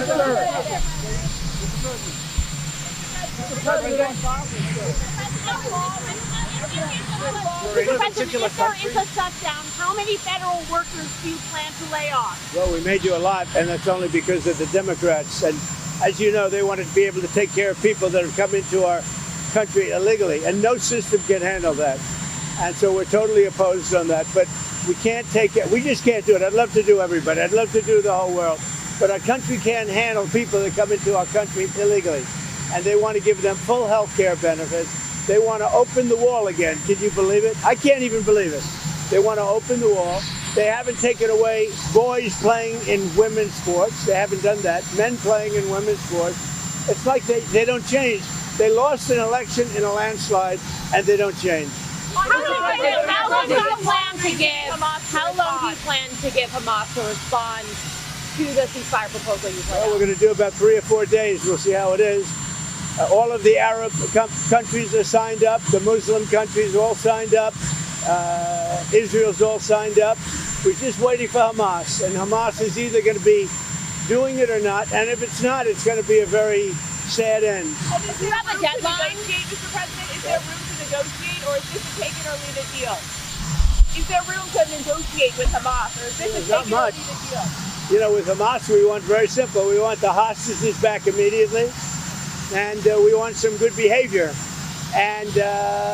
President, if there is a shutdown, how many federal workers do you plan to lay off? Well, we may do a lot, and that's only because of the Democrats. And as you know, they want to be able to take care of people that have come into our country illegally, and no system can handle that. And so we're totally opposed on that. But we can't take it. We just can't do it. I'd love to do everybody. I'd love to do the whole world. But our country can't handle people that come into our country illegally. And they want to give them full health care benefits. They want to open the wall again. Can you believe it? I can't even believe it. They want to open the wall. They haven't taken away boys playing in women's sports. They haven't done that. Men playing in women's sports. It's like they don't change. They lost an election in a landslide, and they don't change. How long do you plan to give Hamas to respond to the ceasefire proposal you put out? Well, we're going to do about 3 or 4 days. We'll see how it is. All of the Arab countries are signed up. The Muslim countries all signed up. Israel's all signed up. We're just waiting for Hamas. And Hamas is either going to be doing it or not. And if it's not, it's going to be a very sad end. Do you have a deadline? Mr. President, is there room to negotiate, or is this a take it or leave it deal? Is there room to negotiate with Hamas, or is this a take it or leave it deal? You know, with Hamas, we want very simple. We want the hostages back immediately. And we want some good behavior. And,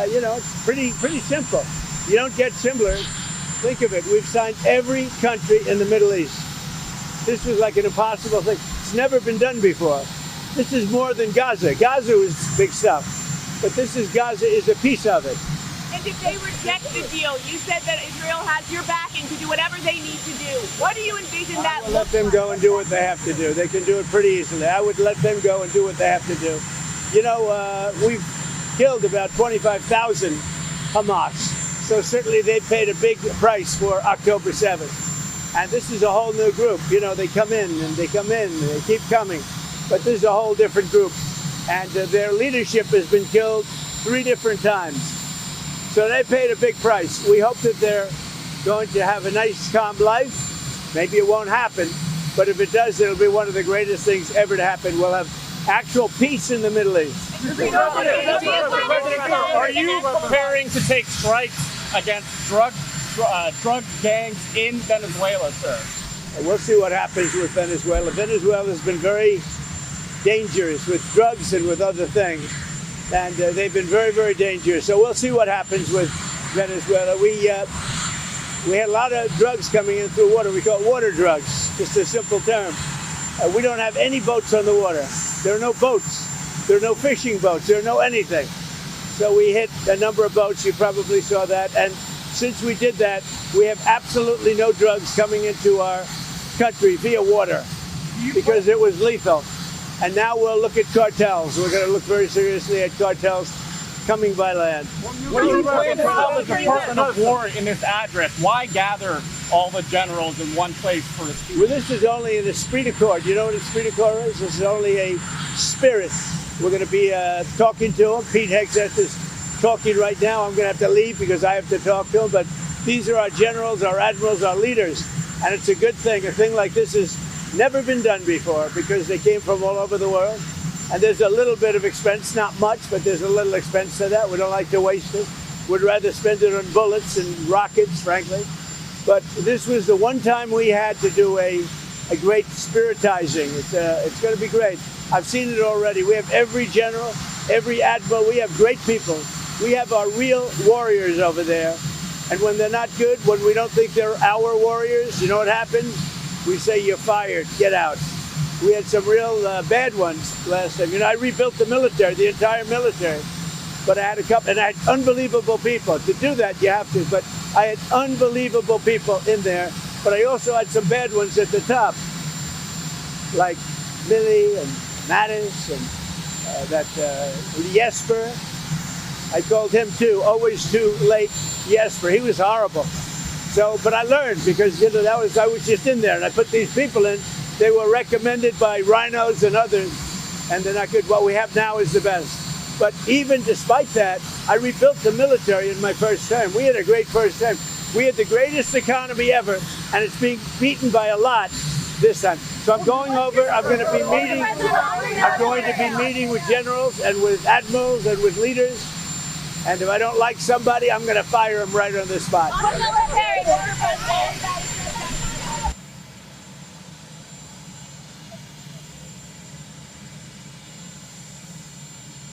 you know, it's pretty simple. You don't get simpler. Think of it. We've signed every country in the Middle East. This was like an impossible thing. It's never been done before. This is more than Gaza. Gaza was big stuff. But Gaza is a piece of it. And if they reject the deal, you said that Israel has your backing to do whatever they need to do. What do you envision that I will let them go and do what they have to do. They can do it pretty easily. I would let them go and do what they have to do. You know, we've killed about 25,000 Hamas. So certainly they paid a big price for October 7th. And this is a whole new group. You know, they come in and they come in and they keep coming. But this is a whole different group. And their leadership has been killed 3 different times. So they paid a big price. We hope that they're going to have a nice, calm life. Maybe it won't happen. But if it does, it'll be one of the greatest things ever to happen. We'll have actual peace in the Middle East. Are you preparing to take strikes against drug gangs in Venezuela, sir? We'll see what happens with Venezuela. Venezuela has been very dangerous with drugs and with other things. And they've been very, very dangerous. So we'll see what happens with Venezuela. We had a lot of drugs coming in through water. We call it water drugs, just a simple term. We don't have any boats on the water. There are no boats. There are no fishing boats. There are no anything. So we hit a number of boats. You probably saw that. And since we did that, we have absolutely no drugs coming into our country via water because it was lethal. And now we'll look at cartels. We're going to look very seriously at cartels coming by land. What do you plan to tell the Department of War in this address? Why gather all the generals in one place for a speech? Well, this is only an esprit de corps. You know what esprit de corps is? This is only a spirit. We're going to be talking to him. Pete Hegseth is talking right now. I'm going to have to leave because I have to talk to him. But these are our generals, our admirals, our leaders. And it's a good thing. A thing like this has never been done before because they came from all over the world. And there's a little bit of expense, not much, but there's a little expense to that. We don't like to waste it. We'd rather spend it on bullets and rockets, frankly. But this was the one time we had to do a great spiritizing. It's going to be great. I've seen it already. We have every general, every admiral. We have great people. We have our real warriors over there. And when they're not good, when we don't think they're our warriors, you know what happens? We say, you're fired, get out. We had some real bad ones last time. You know, I rebuilt the military, the entire military. But I had a couple, and I had unbelievable people. To do that, you have to. But I had unbelievable people in there. But I also had some bad ones at the top, like Millie and Mattis and Jesper. I called him too, always too late Jesper. He was horrible. So, but I learned because, you know, I was just in there and I put these people in. They were recommended by rhinos and others, and they're not good. What we have now is the best. But even despite that, I rebuilt the military in my first term. We had a great first term. We had the greatest economy ever, and it's being beaten by a lot this time. So I'm going over, I'm going to be meeting with generals and with admirals and with leaders. And if I don't like somebody, I'm going to fire him right on the spot. Military, Mr. President.